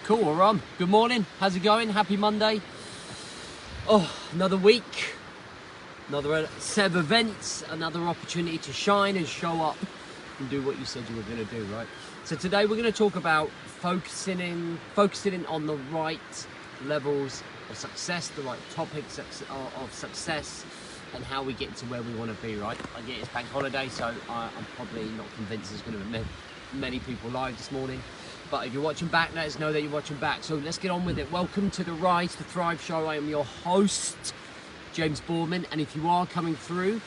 Cool, we're on. Good morning. How's it going? Happy Monday. Oh, another week, another set of events, another opportunity to shine and show up and do what you said you were going to do, right? So today we're going to talk about focusing in on the right levels of success, the right topics of success, and how we get to where we want to be, right? I get it's bank holiday, so I'm probably not convinced there's going to be many people live this morning. But if you're watching back, let us know that you're watching back. So let's get on with it. Welcome to the Rise to Thrive show. I am your host, James Boardman. And if you are coming through,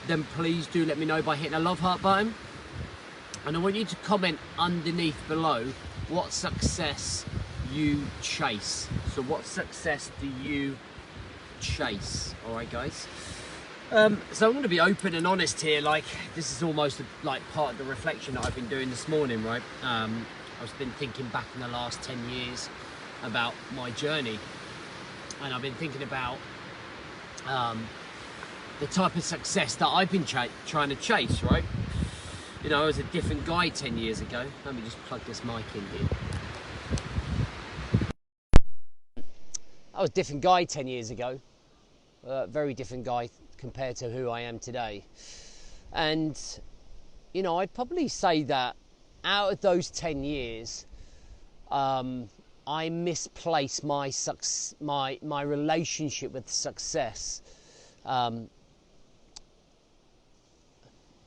then please do let me know by hitting a love heart button. And I want you to comment underneath below what success you chase. So what success do you chase? All right, guys. So I'm going to be open and honest here. Like, this is almost like part of the reflection that I've been doing this morning, right? I've been thinking back in the last 10 years about my journey, and I've been thinking about the type of success that I've been trying to chase, right? You know, I was a different guy 10 years ago. Let me just plug this mic in here. I was a different guy 10 years ago, very different guy compared to who I am today. And, you know, I'd probably say that out of those 10 years, I misplaced my relationship with success. And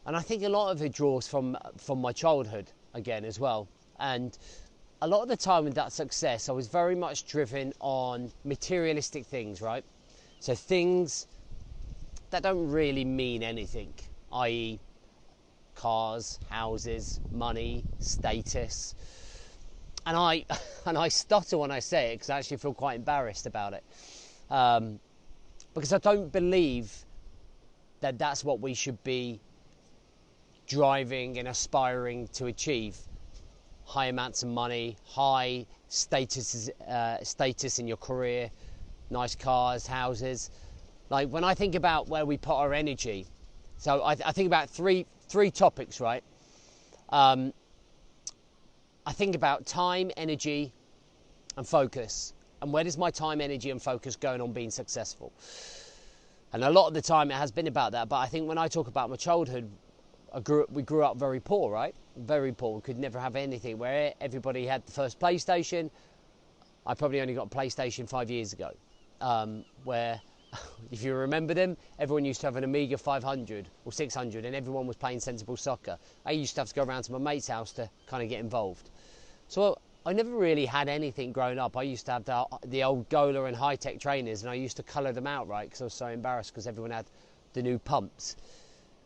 I think a lot of it draws from my childhood again as well. And a lot of the time with that success, I was very much driven on materialistic things, right? So things that don't really mean anything, i.e. cars, houses, money, status. And I stutter when I say it because I actually feel quite embarrassed about it. Because I don't believe that that's what we should be driving and aspiring to achieve. High amounts of money, high status in your career, nice cars, houses. Like, when I think about where we put our energy, so I think about three topics, right? I think about time, energy, and focus. And where does my time, energy, and focus go on being successful? And a lot of the time it has been about that. But I think when I talk about my childhood, we grew up very poor, right? Very poor. We could never have anything. Where everybody had the first PlayStation, I probably only got a PlayStation 5 years ago. Where, if you remember them, everyone used to have an Amiga 500 or 600 and everyone was playing sensible soccer. I used to have to go around to my mate's house to kind of get involved. So I never really had anything growing up. I used to have the old Gola and Hi-Tech trainers, and I used to colour them out, right, because I was so embarrassed because everyone had the new pumps.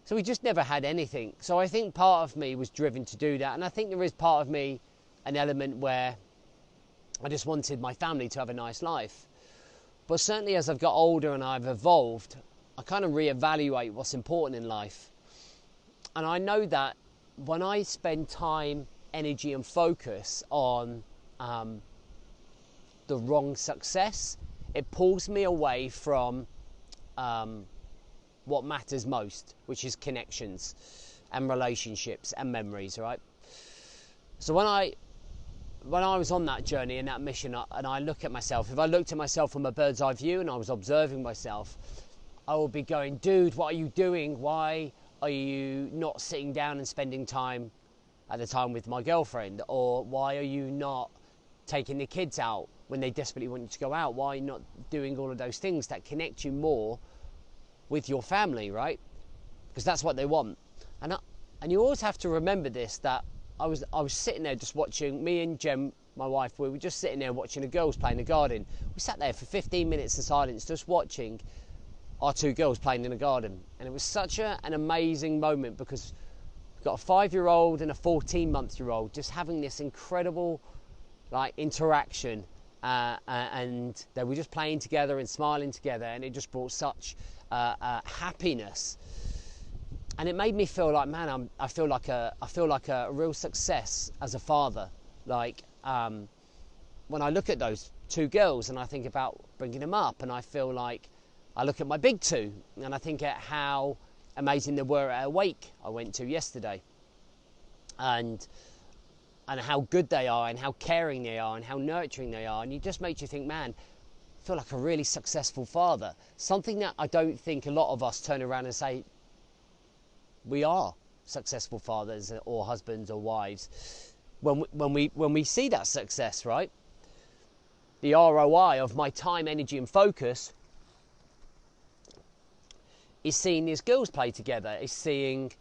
So we just never had anything. So I think part of me was driven to do that, and I think there is part of me, an element where I just wanted my family to have a nice life. But certainly as I've got older and I've evolved, I kind of reevaluate what's important in life. And I know that when I spend time, energy and focus on the wrong success, it pulls me away from what matters most, which is connections and relationships and memories, right? So when I was on that journey and that mission, and I look at myself, if I looked at myself from a bird's eye view and I was observing myself, I would be going, dude, what are you doing? Why are you not sitting down and spending time at the time with my girlfriend? Or why are you not taking the kids out when they desperately want you to go out? Why are you not doing all of those things that connect you more with your family, right? Because that's what they want. And you always have to remember this, that I was sitting there just watching, me and Jem, my wife, we were just sitting there watching the girls play in the garden. We sat there for 15 minutes in silence just watching our two girls playing in the garden. And it was such an amazing moment because we've got a 5-year-old and a 14-month-year-old just having this incredible like interaction, and they were just playing together and smiling together, and it just brought such happiness. And it made me feel like, man, I feel like a real success as a father. Like, when I look at those two girls and I think about bringing them up, and I feel like I look at my big two and I think at how amazing they were at a wake I went to yesterday. And and how good they are and how caring they are and how nurturing they are. And it just makes you think, man, I feel like a really successful father. Something that I don't think a lot of us turn around and say, we are successful fathers or husbands or wives. When we see that success, right? The ROI of my time, energy and focus is seeing these girls play together, is seeing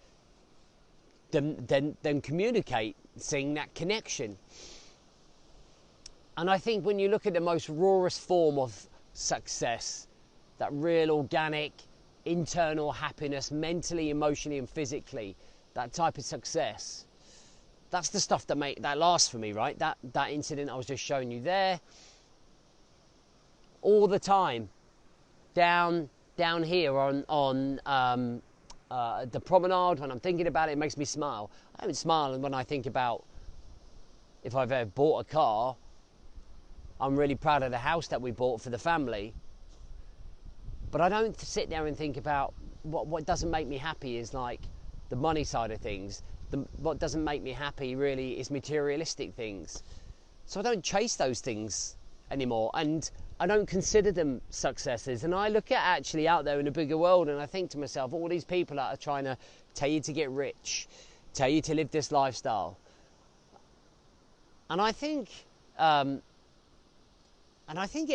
them communicate, seeing that connection. And I think when you look at the most rawest form of success, that real organic, internal happiness, mentally, emotionally and physically, that type of success, that's the stuff that lasts for me, right? That incident I was just showing you there, all the time, down here on the promenade, when I'm thinking about it, it makes me smile. I don't smile when I think about if I've ever bought a car. I'm really proud of the house that we bought for the family. But I don't sit there and think about what doesn't make me happy is like the money side of things. What doesn't make me happy really is materialistic things. So I don't chase those things anymore. And I don't consider them successes. And I look at actually out there in a bigger world and I think to myself, all these people that are trying to tell you to get rich, tell you to live this lifestyle. And I think it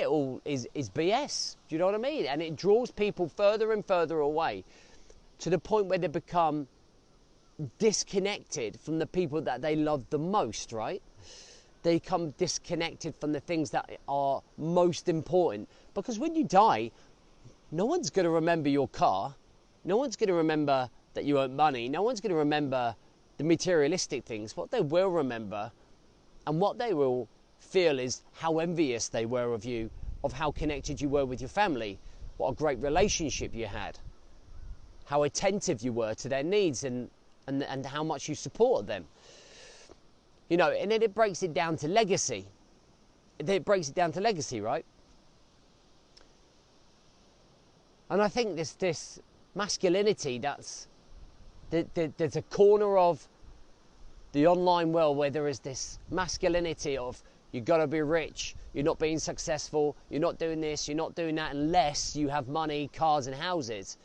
all is BS. Do you know what I mean? And it draws people further and further away to the point where they become disconnected from the people that they love the most, right? They become disconnected from the things that are most important. Because when you die, no one's going to remember your car. No one's going to remember that you earned money. No one's going to remember the materialistic things. What they will remember and what they will feel is how envious they were of you, of how connected you were with your family, what a great relationship you had, how attentive you were to their needs and how much you supported them. You know, and then it breaks it down to legacy. Right? And I think this masculinity, there's a corner of the online world where there is this masculinity of you've got to be rich, you're not being successful, you're not doing this, you're not doing that unless you have money, cars and houses.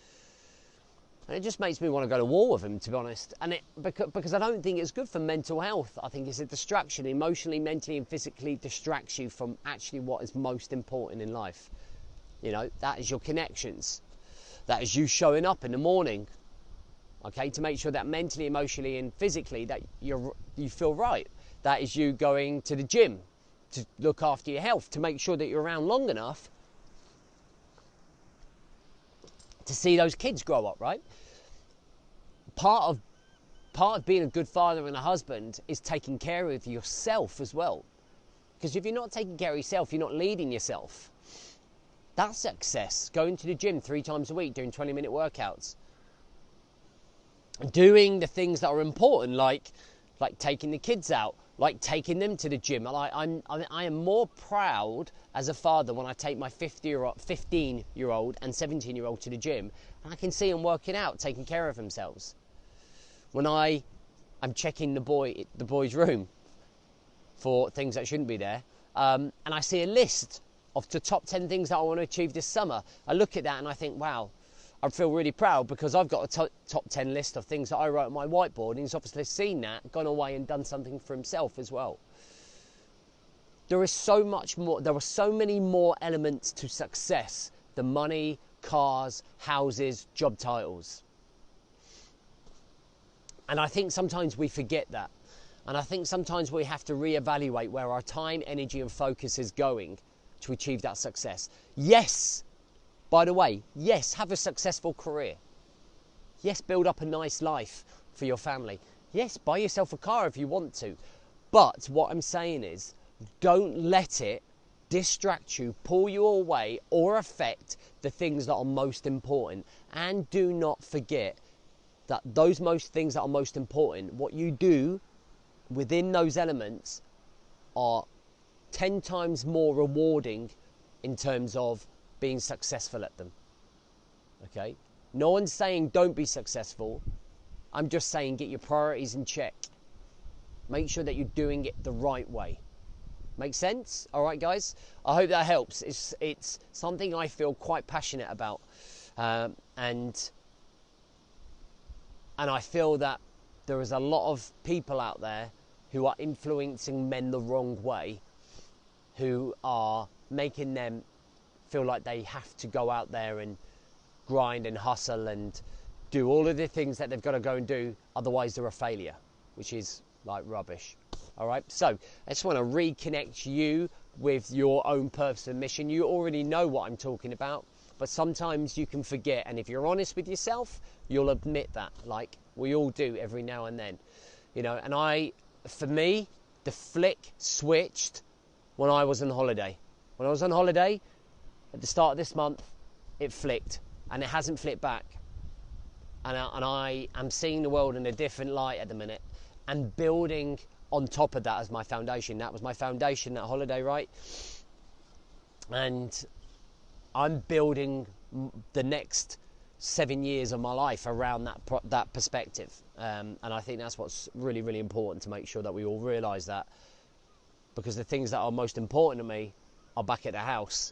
And it just makes me want to go to war with him, to be honest. And because I don't think it's good for mental health. I think it's a distraction, emotionally, mentally and physically distracts you from actually what is most important in life. You know, that is your connections. That is you showing up in the morning, okay, to make sure that mentally, emotionally and physically that you feel right. That is you going to the gym to look after your health, to make sure that you're around long enough to see those kids grow up, right? Part of being a good father and a husband is taking care of yourself as well. Because if you're not taking care of yourself, you're not leading yourself. That's success. Going to the gym 3 times a week, doing 20-minute workouts. Doing the things that are important, like taking the kids out, like taking them to the gym. I am more proud as a father when I take my 15-year-old and 17-year-old to the gym, and I can see them working out, taking care of themselves. When I'm checking the boys' room for things that shouldn't be there, and I see a list of the top 10 things that I want to achieve this summer, I look at that and I think, wow, I feel really proud because I've got a top 10 list of things that I wrote on my whiteboard, and he's obviously seen that, gone away and done something for himself as well. There is so much more, there are so many more elements to success than money, cars, houses, job titles. And I think sometimes we forget that. And I think sometimes we have to reevaluate where our time, energy and focus is going to achieve that success. Yes, by the way, yes, have a successful career. Yes, build up a nice life for your family. Yes, buy yourself a car if you want to. But what I'm saying is, don't let it distract you, pull you away, or affect the things that are most important. And do not forget that those things that are most important, what you do within those elements are 10 times more rewarding in terms of being successful at them. Okay? No one's saying don't be successful. I'm just saying get your priorities in check. Make sure that you're doing it the right way. Make sense? All right, guys. I hope that helps. It's something I feel quite passionate about, and I feel that there is a lot of people out there who are influencing men the wrong way, who are making them feel like they have to go out there and grind and hustle and do all of the things that they've got to go and do, otherwise they're a failure, which is like rubbish. All right, so I just want to reconnect you with your own purpose and mission. You already know what I'm talking about, but sometimes you can forget, and if you're honest with yourself, you'll admit that, like we all do every now and then, you know. And for me, the flick switched when I was on holiday. When I was on holiday at the start of this month, it flicked, and it hasn't flipped back. And I am seeing the world in a different light at the minute, and building on top of that as my foundation. That was my foundation, that holiday, right? And I'm building the next 7 years of my life around that perspective. And I think that's what's really, really important, to make sure that we all realise that. Because the things that are most important to me are back at the house.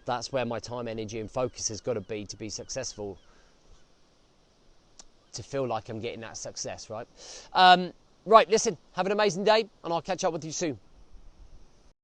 That's where my time, energy and focus has got to be successful. To feel like I'm getting that success, right? Right, listen, have an amazing day, and I'll catch up with you soon.